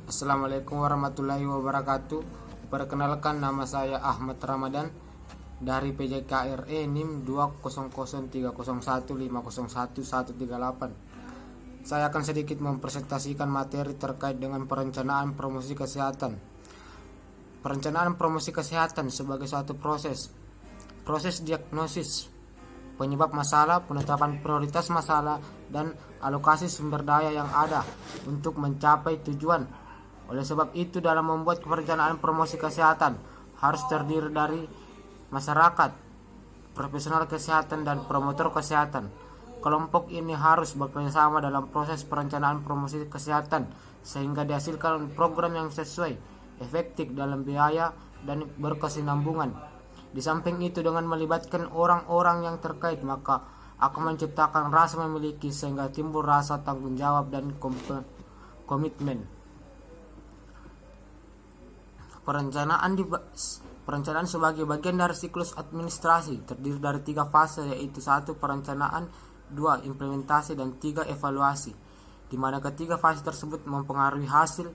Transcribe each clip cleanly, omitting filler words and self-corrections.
Assalamualaikum warahmatullahi wabarakatuh. Perkenalkan, nama saya Ahmad Ramadan dari PJKRE NIM 2003015011138. Saya akan sedikit mempresentasikan materi terkait dengan perencanaan promosi kesehatan. Perencanaan promosi kesehatan sebagai suatu proses diagnosis penyebab masalah, penetapan prioritas masalah, dan alokasi sumber daya yang ada untuk mencapai tujuan. Oleh sebab itu, dalam membuat perencanaan promosi kesehatan harus terdiri dari masyarakat, profesional kesehatan, dan promotor kesehatan. Kelompok ini harus bekerjasama dalam proses perencanaan promosi kesehatan sehingga dihasilkan program yang sesuai, efektif dalam biaya, dan berkesinambungan. Di samping itu, dengan melibatkan orang-orang yang terkait, maka akan menciptakan rasa memiliki sehingga timbul rasa tanggung jawab dan komitmen. Perencanaan sebagai bagian dari siklus administrasi terdiri dari 3 fase, yaitu 1. Perencanaan, 2. Implementasi, dan 3. Evaluasi, di mana ketiga fase tersebut mempengaruhi hasil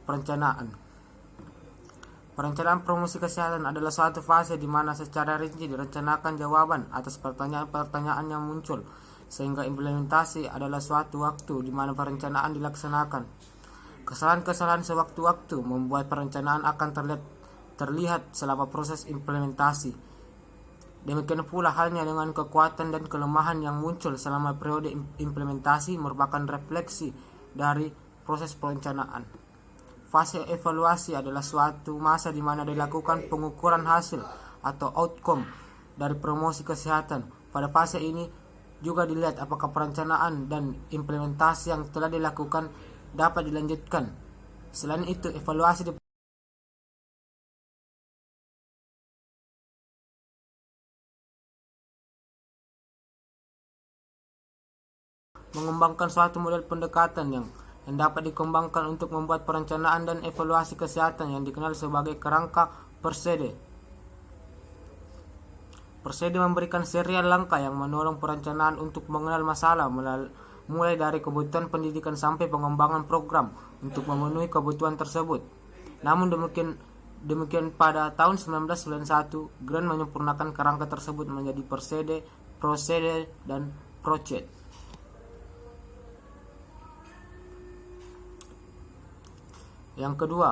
perencanaan. Perencanaan promosi kesehatan adalah suatu fase di mana secara rinci direncanakan jawaban atas pertanyaan-pertanyaan yang muncul, sehingga implementasi adalah suatu waktu di mana perencanaan dilaksanakan. Kesalahan-kesalahan sewaktu-waktu membuat perencanaan akan terlihat selama proses implementasi. Demikian pula halnya dengan kekuatan dan kelemahan yang muncul selama periode implementasi merupakan refleksi dari proses perencanaan. Fase evaluasi adalah suatu masa di mana dilakukan pengukuran hasil atau outcome dari promosi kesehatan. Pada fase ini juga dilihat apakah perencanaan dan implementasi yang telah dilakukan dapat dilanjutkan. Selain itu, evaluasi mengembangkan suatu model pendekatan yang dapat dikembangkan untuk membuat perencanaan dan evaluasi kesehatan yang dikenal sebagai kerangka Persede. Persede memberikan serial langkah yang menolong perencanaan untuk mengenal masalah mulai dari kebutuhan pendidikan sampai pengembangan program untuk memenuhi kebutuhan tersebut. Namun demikian pada tahun 1991, Grant menyempurnakan kerangka tersebut menjadi Persede, Procede, dan Procet. Yang kedua,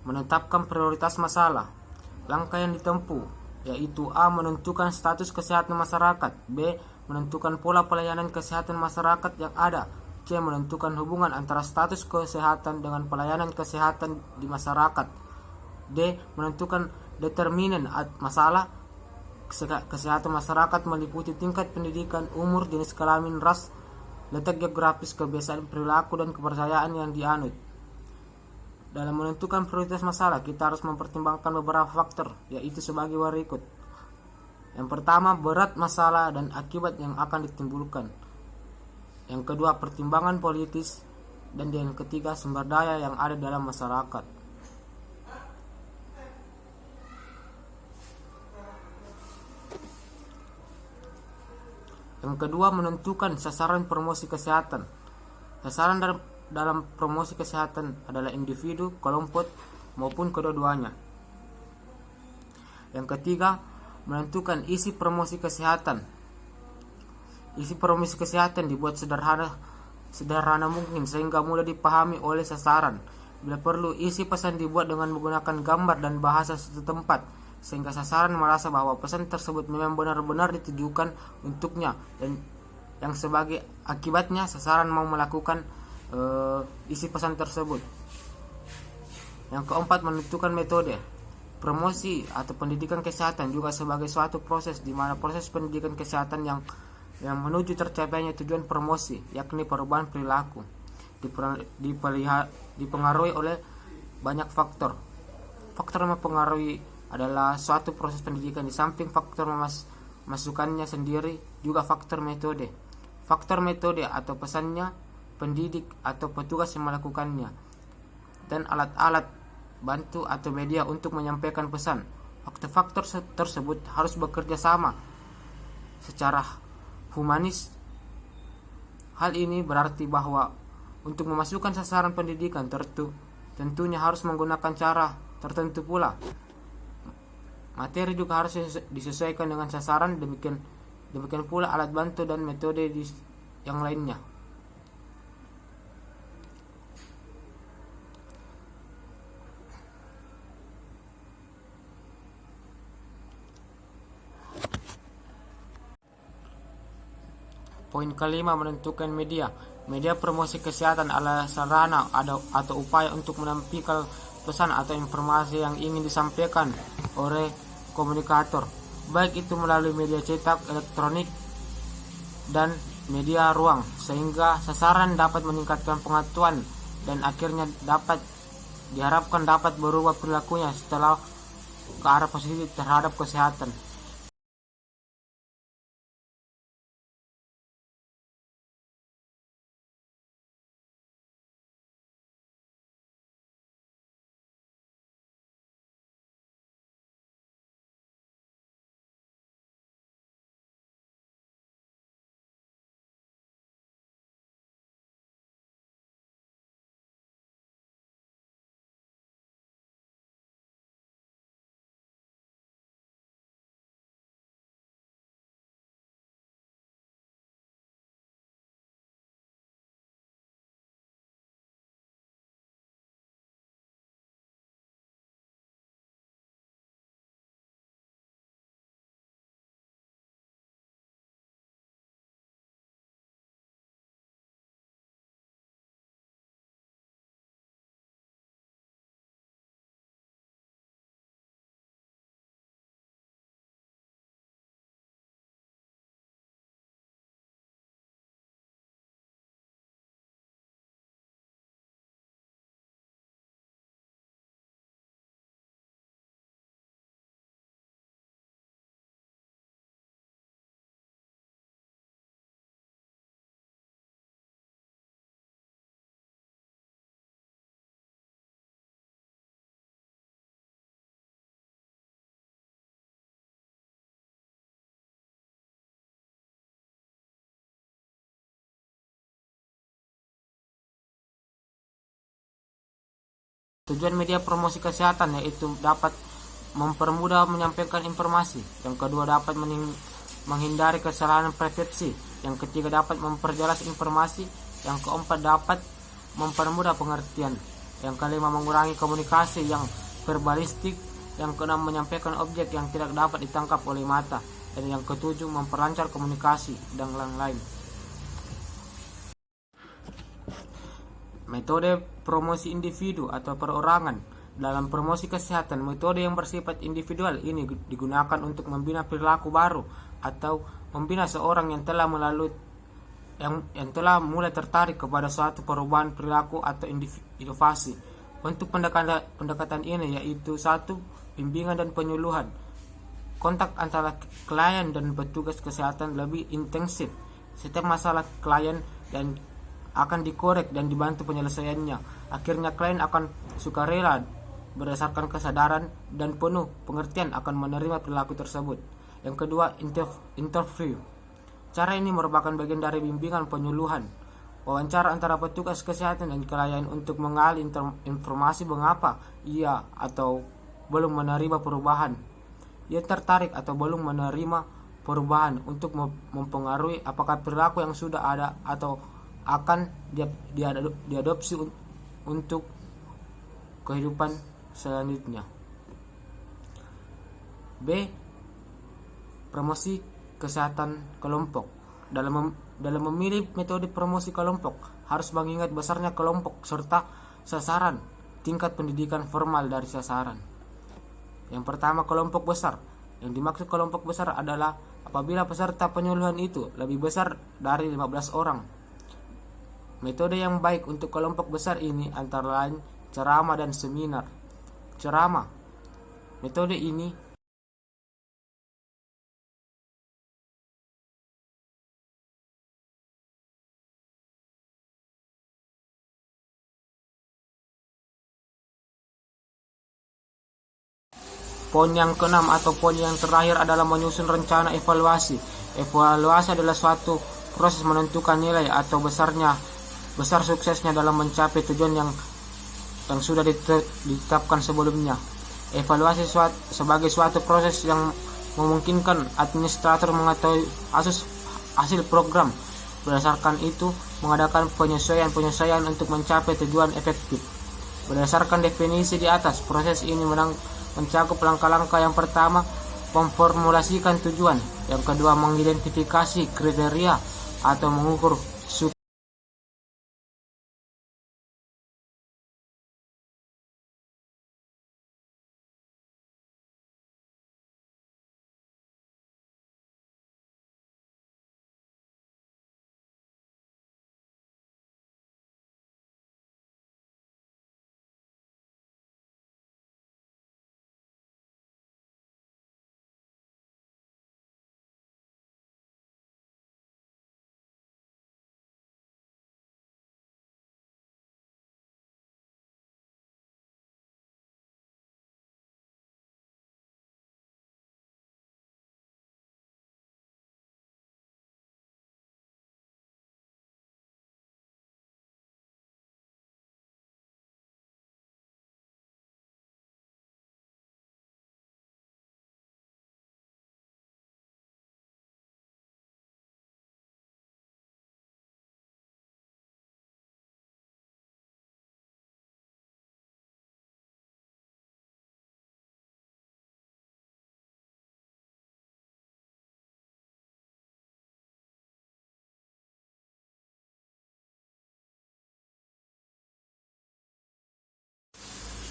menetapkan prioritas masalah. Langkah yang ditempuh yaitu A. Menentukan status kesehatan masyarakat, B. Menentukan pola pelayanan kesehatan masyarakat yang ada, C. Menentukan hubungan antara status kesehatan dengan pelayanan kesehatan di masyarakat, D. Menentukan determinan masalah kesehatan masyarakat meliputi tingkat pendidikan, umur, jenis kelamin, ras, letak geografis, kebiasaan perilaku, dan kepercayaan yang dianut. Dalam menentukan prioritas masalah, kita harus mempertimbangkan beberapa faktor, yaitu sebagai berikut. Yang pertama, berat masalah dan akibat yang akan ditimbulkan. Yang kedua, pertimbangan politis. Dan yang ketiga, sumber daya yang ada dalam masyarakat. Yang kedua, menentukan sasaran promosi kesehatan. Sasaran dalam promosi kesehatan adalah individu, kelompok, maupun kedua-duanya. Yang ketiga, menentukan isi promosi kesehatan. Isi promosi kesehatan dibuat sederhana mungkin sehingga mudah dipahami oleh sasaran. Bila perlu, isi pesan dibuat dengan menggunakan gambar dan bahasa setempat sehingga sasaran merasa bahwa pesan tersebut memang benar-benar ditujukan untuknya, dan yang sebagai akibatnya sasaran mau melakukan isi pesan tersebut. Yang keempat, menentukan metode. Promosi atau pendidikan kesehatan juga sebagai suatu proses di mana proses pendidikan kesehatan yang menuju tercapainya tujuan promosi, yakni perubahan perilaku, dipengaruhi oleh banyak faktor. Faktor yang mempengaruhi adalah suatu proses pendidikan. Di samping faktor masukannya sendiri, juga faktor metode. Faktor metode atau pesannya, pendidik atau petugas yang melakukannya, dan alat-alat bantu atau media untuk menyampaikan pesan. Faktor-faktor tersebut harus bekerja sama secara humanis. Hal ini berarti bahwa Untuk memasukkan sasaran pendidikan tentunya harus menggunakan cara tertentu pula. Materi juga harus disesuaikan dengan sasaran, demikian pula alat bantu dan metode yang lainnya. Poin kelima, menentukan media. Media promosi kesehatan adalah sarana atau upaya untuk menampilkan pesan atau informasi yang ingin disampaikan oleh komunikator, baik itu melalui media cetak, elektronik, dan media ruang, sehingga sasaran dapat meningkatkan pengetahuan dan akhirnya diharapkan dapat berubah perilakunya setelah ke arah positif terhadap kesehatan. Tujuan media promosi kesehatan yaitu dapat mempermudah menyampaikan informasi. Yang kedua, dapat menghindari kesalahan persepsi. Yang ketiga, dapat memperjelas informasi. Yang keempat, dapat mempermudah pengertian. Yang kelima, mengurangi komunikasi yang verbalistik. Yang keenam, menyampaikan objek yang tidak dapat ditangkap oleh mata. Dan yang ketujuh, memperlancar komunikasi dan lain-lain. Metode promosi individu atau perorangan. Dalam promosi kesehatan, metode yang bersifat individual ini digunakan untuk membina perilaku baru atau membina seorang yang telah mulai tertarik kepada suatu perubahan perilaku atau inovasi. Untuk pendekatan ini yaitu satu, bimbingan dan penyuluhan. Kontak antara klien dan petugas kesehatan lebih intensif. Setiap masalah klien akan dikorek dan dibantu penyelesaiannya. Akhirnya klien akan sukarela berdasarkan kesadaran dan penuh pengertian akan menerima perilaku tersebut. Yang kedua, interview. Cara ini merupakan bagian dari bimbingan penyuluhan. Wawancara antara petugas kesehatan dan klien untuk mengali informasi mengapa ia atau belum menerima perubahan. Ia tertarik atau belum menerima perubahan untuk mempengaruhi apakah perilaku yang sudah ada atau akan diadopsi untuk kehidupan selanjutnya. B. Promosi kesehatan kelompok. Dalam memilih metode promosi kelompok, harus mengingat besarnya kelompok serta sasaran, tingkat pendidikan formal dari sasaran. Yang pertama, kelompok besar. Yang dimaksud kelompok besar adalah apabila peserta penyuluhan itu lebih besar dari 15 orang. Metode yang baik untuk kelompok besar ini antara lain ceramah dan seminar. Ceramah. Metode ini poin yang keenam atau poin yang terakhir adalah menyusun rencana evaluasi. Evaluasi adalah suatu proses menentukan nilai atau besarnya besar suksesnya dalam mencapai tujuan yang sudah ditetapkan sebelumnya. Evaluasi sebagai suatu proses yang memungkinkan administrator mengetahui hasil program. Berdasarkan itu, mengadakan penyesuaian untuk mencapai tujuan efektif. Berdasarkan definisi di atas, proses ini mencakup langkah-langkah. Yang pertama, memformulasikan tujuan. Yang kedua, mengidentifikasi kriteria atau mengukur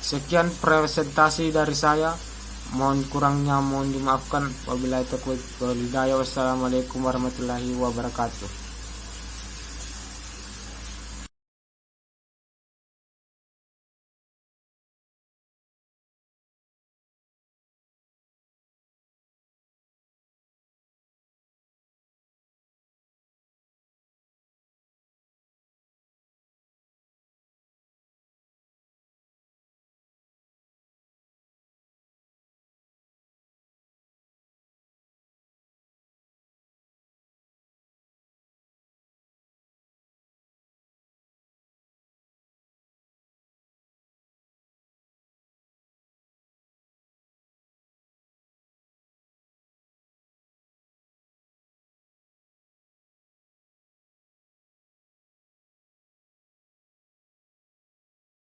Sekian presentasi dari saya. Mohon kurangnya mohon dimaafkan. Wabillahi taufiq wal hidayah. Wassalamualaikum warahmatullahi wabarakatuh.